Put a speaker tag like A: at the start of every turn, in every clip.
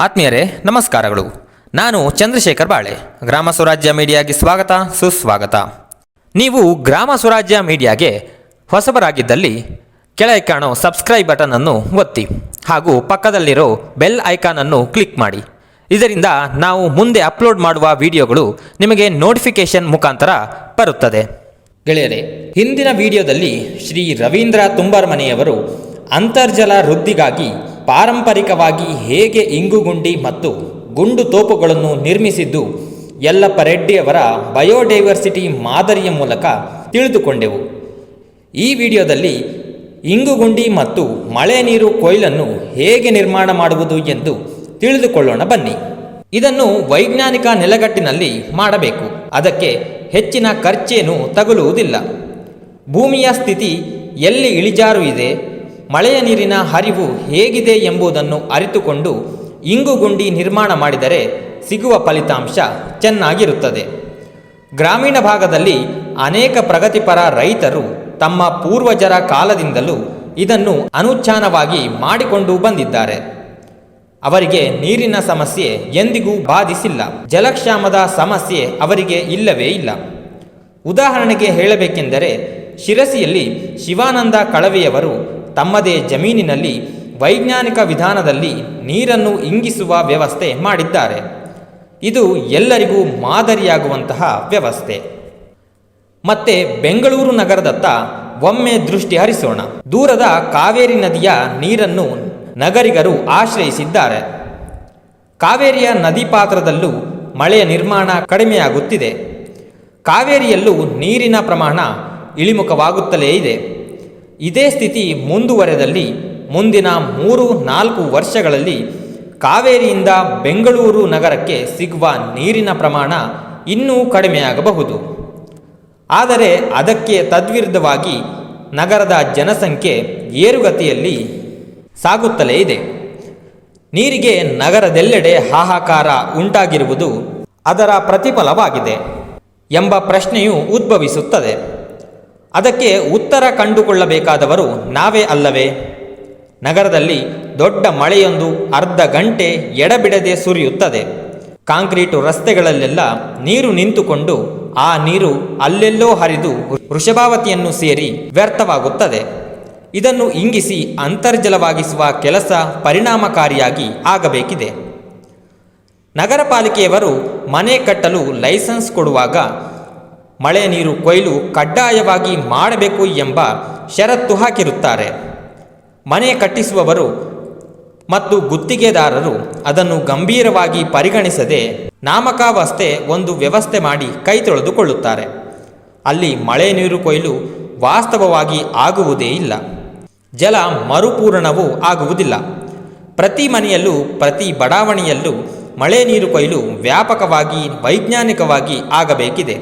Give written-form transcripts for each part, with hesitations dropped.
A: ಆತ್ಮೀಯರೇ ನಮಸ್ಕಾರಗಳು. ನಾನು ಚಂದ್ರಶೇಖರ್ ಬಾಳೆ. ಗ್ರಾಮ ಸ್ವರಾಜ್ಯ ಮೀಡಿಯಾಗೆ ಸ್ವಾಗತ ಸುಸ್ವಾಗತ. ನೀವು ಗ್ರಾಮ ಸ್ವರಾಜ್ಯ ಮೀಡಿಯಾಗೆ ಹೊಸಬರಾಗಿದ್ದಲ್ಲಿ ಕೆಳಗೆ ಕಾಣೋ ಸಬ್ಸ್ಕ್ರೈಬ್ ಬಟನ್ ಅನ್ನು ಒತ್ತಿ ಹಾಗೂ ಪಕ್ಕದಲ್ಲಿರೋ ಬೆಲ್ ಐಕಾನ್ ಅನ್ನು ಕ್ಲಿಕ್ ಮಾಡಿ. ಇದರಿಂದ ನಾವು ಮುಂದೆ ಅಪ್ಲೋಡ್ ಮಾಡುವ ವಿಡಿಯೋಗಳು ನಿಮಗೆ ನೋಟಿಫಿಕೇಶನ್ ಮುಖಾಂತರ ಬರುತ್ತದೆ. ಗೆಳೆಯರೇ, ಹಿಂದಿನ ವಿಡಿಯೋದಲ್ಲಿ ಶ್ರೀ ರವೀಂದ್ರ ತುಂಬಾರ್ಮನೆಯವರು ಅಂತರ್ಜಲ ವೃದ್ಧಿಗಾಗಿ ಪಾರಂಪರಿಕವಾಗಿ ಹೇಗೆ ಇಂಗುಗುಂಡಿ ಮತ್ತು ಗುಂಡು ತೋಪುಗಳನ್ನು ನಿರ್ಮಿಸಿದ್ದು ಯಲ್ಲಪ್ಪ ರೆಡ್ಡಿಯವರ ಬಯೋಡೈವರ್ಸಿಟಿ ಮಾದರಿಯ ಮೂಲಕ ತಿಳಿದುಕೊಂಡೆವು. ಈ ವಿಡಿಯೋದಲ್ಲಿ ಇಂಗುಗುಂಡಿ ಮತ್ತು ಮಳೆ ನೀರು ಕೊಯ್ಲನ್ನು ಹೇಗೆ ನಿರ್ಮಾಣ ಮಾಡುವುದು ಎಂದು ತಿಳಿದುಕೊಳ್ಳೋಣ ಬನ್ನಿ. ಇದನ್ನು ವೈಜ್ಞಾನಿಕ ನೆಲೆಗಟ್ಟಿನಲ್ಲಿ ಮಾಡಬೇಕು. ಅದಕ್ಕೆ ಹೆಚ್ಚಿನ ಖರ್ಚೇನು ತಗುಲುವುದಿಲ್ಲ. ಭೂಮಿಯ ಸ್ಥಿತಿ ಎಲ್ಲಿ ಇಳಿಜಾರು ಇದೆ, ಮಳೆಯ ನೀರಿನ ಹರಿವು ಹೇಗಿದೆ ಎಂಬುದನ್ನು ಅರಿತುಕೊಂಡು ಇಂಗುಗುಂಡಿ ನಿರ್ಮಾಣ ಮಾಡಿದರೆ ಸಿಗುವ ಫಲಿತಾಂಶ ಚೆನ್ನಾಗಿರುತ್ತದೆ. ಗ್ರಾಮೀಣ ಭಾಗದಲ್ಲಿ ಅನೇಕ ಪ್ರಗತಿಪರ ರೈತರು ತಮ್ಮ ಪೂರ್ವಜರ ಕಾಲದಿಂದಲೂ ಇದನ್ನು ಅನುಷ್ಠಾನವಾಗಿ ಮಾಡಿಕೊಂಡು ಬಂದಿದ್ದಾರೆ. ಅವರಿಗೆ ನೀರಿನ ಸಮಸ್ಯೆ ಎಂದಿಗೂ ಬಾಧಿಸಿಲ್ಲ. ಜಲಕ್ಷಾಮದ ಸಮಸ್ಯೆ ಅವರಿಗೆ ಇಲ್ಲವೇ ಇಲ್ಲ. ಉದಾಹರಣೆಗೆ ಹೇಳಬೇಕೆಂದರೆ ಶಿರಸಿಯಲ್ಲಿ ಶಿವಾನಂದ ಕಳವೆಯವರು ತಮ್ಮದೇ ಜಮೀನಿನಲ್ಲಿ ವೈಜ್ಞಾನಿಕ ವಿಧಾನದಲ್ಲಿ ನೀರನ್ನು ಇಂಗಿಸುವ ವ್ಯವಸ್ಥೆ ಮಾಡಿದ್ದಾರೆ. ಇದು ಎಲ್ಲರಿಗೂ ಮಾದರಿಯಾಗುವಂತಹ ವ್ಯವಸ್ಥೆ. ಮತ್ತೆ ಬೆಂಗಳೂರು ನಗರದತ್ತ ಒಮ್ಮೆ ದೃಷ್ಟಿ ಹರಿಸೋಣ. ದೂರದ ಕಾವೇರಿ ನದಿಯ ನೀರನ್ನು ನಗರಿಗರು ಆಶ್ರಯಿಸಿದ್ದಾರೆ. ಕಾವೇರಿಯ ನದಿ ಪಾತ್ರದಲ್ಲೂ ಮಳೆಯ ನಿರ್ಮಾಣ ಕಡಿಮೆಯಾಗುತ್ತಿದೆ. ಕಾವೇರಿಯಲ್ಲೂ ನೀರಿನ ಪ್ರಮಾಣ ಇಳಿಮುಖವಾಗುತ್ತಲೇ ಇದೆ. ಇದೇ ಸ್ಥಿತಿ ಮುಂದುವರೆದಲ್ಲಿ ಮುಂದಿನ 3-4 ವರ್ಷಗಳಲ್ಲಿ ಕಾವೇರಿಯಿಂದ ಬೆಂಗಳೂರು ನಗರಕ್ಕೆ ಸಿಗುವ ನೀರಿನ ಪ್ರಮಾಣ ಇನ್ನೂ ಕಡಿಮೆಯಾಗಬಹುದು. ಆದರೆ ಅದಕ್ಕೆ ತದ್ವಿರುದ್ಧವಾಗಿ ನಗರದ ಜನಸಂಖ್ಯೆ ಏರುಗತಿಯಲ್ಲಿ ಸಾಗುತ್ತಲೇ ಇದೆ. ನೀರಿಗೆ ನಗರದೆಲ್ಲೆಡೆ ಹಾಹಾಕಾರ ಉಂಟಾಗಿರುವುದು ಅದರ ಪ್ರತಿಫಲವಾಗಿದೆ ಎಂಬ ಪ್ರಶ್ನೆಯು ಉದ್ಭವಿಸುತ್ತದೆ. ಅದಕ್ಕೆ ಉತ್ತರ ಕಂಡುಕೊಳ್ಳಬೇಕಾದವರು ನಾವೇ ಅಲ್ಲವೇ? ನಗರದಲ್ಲಿ ದೊಡ್ಡ ಮಳೆಯೊಂದು ಅರ್ಧ ಗಂಟೆ ಎಡಬಿಡದೆ ಸುರಿಯುತ್ತದೆ. ಕಾಂಕ್ರೀಟು ರಸ್ತೆಗಳಲ್ಲೆಲ್ಲ ನೀರು ನಿಂತುಕೊಂಡು ಆ ನೀರು ಅಲ್ಲೆಲ್ಲೋ ಹರಿದು ವೃಷಭಾವತಿಯನ್ನು ಸೇರಿ ವ್ಯರ್ಥವಾಗುತ್ತದೆ. ಇದನ್ನು ಇಂಗಿಸಿ ಅಂತರ್ಜಲವಾಗಿಸುವ ಕೆಲಸ ಪರಿಣಾಮಕಾರಿಯಾಗಿ ಆಗಬೇಕಿದೆ. ನಗರ ಪಾಲಿಕೆಯವರು ಮನೆ ಕಟ್ಟಲು ಲೈಸೆನ್ಸ್ ಕೊಡುವಾಗ ಮಳೆ ನೀರು ಕೊಯ್ಲು ಕಡ್ಡಾಯವಾಗಿ ಮಾಡಬೇಕು ಎಂಬ ಷರತ್ತು ಹಾಕಿರುತ್ತಾರೆ. ಮನೆ ಕಟ್ಟಿಸುವವರು ಮತ್ತು ಗುತ್ತಿಗೆದಾರರು ಅದನ್ನು ಗಂಭೀರವಾಗಿ ಪರಿಗಣಿಸದೆ ನಾಮಕಾವಸ್ಥೆ ಒಂದು ವ್ಯವಸ್ಥೆ ಮಾಡಿ ಕೈ ತೊಳೆದುಕೊಳ್ಳುತ್ತಾರೆ. ಅಲ್ಲಿ ಮಳೆ ನೀರು ಕೊಯ್ಲು ವಾಸ್ತವವಾಗಿ ಆಗುವುದೇ ಇಲ್ಲ. ಜಲ ಮರುಪೂರಣವೂ ಆಗುವುದಿಲ್ಲ. ಪ್ರತಿ ಮನೆಯಲ್ಲೂ ಪ್ರತಿ ಬಡಾವಣೆಯಲ್ಲೂ ಮಳೆ ನೀರು ಕೊಯ್ಲು ವ್ಯಾಪಕವಾಗಿ ವೈಜ್ಞಾನಿಕವಾಗಿ ಆಗಬೇಕಿದೆ.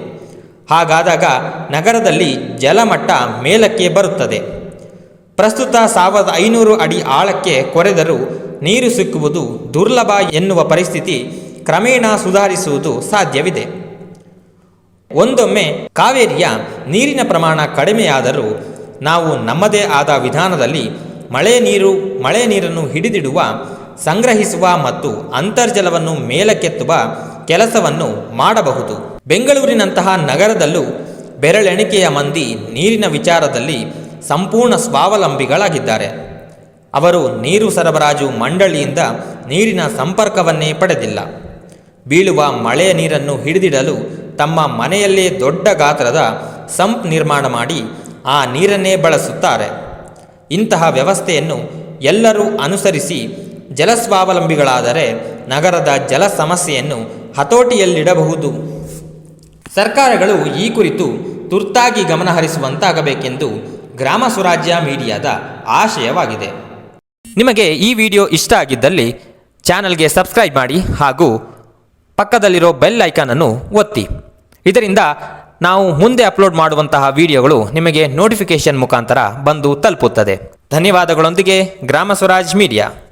A: ಹಾಗಾದಾಗ ನಗರದಲ್ಲಿ ಜಲಮಟ್ಟ ಮೇಲಕ್ಕೆ ಬರುತ್ತದೆ. ಪ್ರಸ್ತುತ 1500 ಅಡಿ ಆಳಕ್ಕೆ ಕೊರೆದರೂ ನೀರು ಸಿಕ್ಕುವುದು ದುರ್ಲಭ ಎನ್ನುವ ಪರಿಸ್ಥಿತಿ ಕ್ರಮೇಣ ಸುಧಾರಿಸುವುದು ಸಾಧ್ಯವಿದೆ. ಒಂದೊಮ್ಮೆ ಕಾವೇರಿಯ ನೀರಿನ ಪ್ರಮಾಣ ಕಡಿಮೆಯಾದರೂ ನಾವು ನಮ್ಮದೇ ಆದ ವಿಧಾನದಲ್ಲಿ ಮಳೆ ನೀರನ್ನು ಹಿಡಿದಿಡುವ, ಸಂಗ್ರಹಿಸುವ ಮತ್ತು ಅಂತರ್ಜಲವನ್ನು ಮೇಲಕ್ಕೆತ್ತುವ ಕೆಲಸವನ್ನು ಮಾಡಬಹುದು. ಬೆಂಗಳೂರಿನಂತಹ ನಗರದಲ್ಲೂ ಬೆರಳೆಣಿಕೆಯ ಮಂದಿ ನೀರಿನ ವಿಚಾರದಲ್ಲಿ ಸಂಪೂರ್ಣ ಸ್ವಾವಲಂಬಿಗಳಾಗಿದ್ದಾರೆ. ಅವರು ನೀರು ಸರಬರಾಜು ಮಂಡಳಿಯಿಂದ ನೀರಿನ ಸಂಪರ್ಕವನ್ನೇ ಪಡೆದಿಲ್ಲ. ಬೀಳುವ ಮಳೆಯ ನೀರನ್ನು ಹಿಡಿದಿಡಲು ತಮ್ಮ ಮನೆಯಲ್ಲೇ ದೊಡ್ಡ ಗಾತ್ರದ ಸಂಪ್ ನಿರ್ಮಾಣ ಮಾಡಿ ಆ ನೀರನ್ನೇ ಬಳಸುತ್ತಾರೆ. ಇಂತಹ ವ್ಯವಸ್ಥೆಯನ್ನು ಎಲ್ಲರೂ ಅನುಸರಿಸಿ ಜಲಸ್ವಾವಲಂಬಿಗಳಾದರೆ ನಗರದ ಜಲ ಸಮಸ್ಯೆಯನ್ನು ಹತೋಟಿಯಲ್ಲಿಡಬಹುದು. ಸರ್ಕಾರಗಳು ಈ ಕುರಿತು ತುರ್ತಾಗಿ ಗಮನಹರಿಸುವಂತಾಗಬೇಕೆಂದು ಗ್ರಾಮ ಸ್ವರಾಜ್ಯ ಮೀಡಿಯಾದ ಆಶಯವಾಗಿದೆ. ನಿಮಗೆ ಈ ವಿಡಿಯೋ ಇಷ್ಟ ಆಗಿದ್ದಲ್ಲಿ ಚಾನಲ್ಗೆ ಸಬ್ಸ್ಕ್ರೈಬ್ ಮಾಡಿ ಹಾಗೂ ಪಕ್ಕದಲ್ಲಿರೋ ಬೆಲ್ ಐಕಾನ್ ಅನ್ನು ಒತ್ತಿ. ಇದರಿಂದ ನಾವು ಮುಂದೆ ಅಪ್ಲೋಡ್ ಮಾಡುವಂತಹ ವಿಡಿಯೋಗಳು ನಿಮಗೆ ನೋಟಿಫಿಕೇಶನ್ ಮುಖಾಂತರ ಬಂದು ತಲುಪುತ್ತದೆ. ಧನ್ಯವಾದಗಳೊಂದಿಗೆ ಗ್ರಾಮ ಸ್ವರಾಜ್ ಮೀಡಿಯಾ.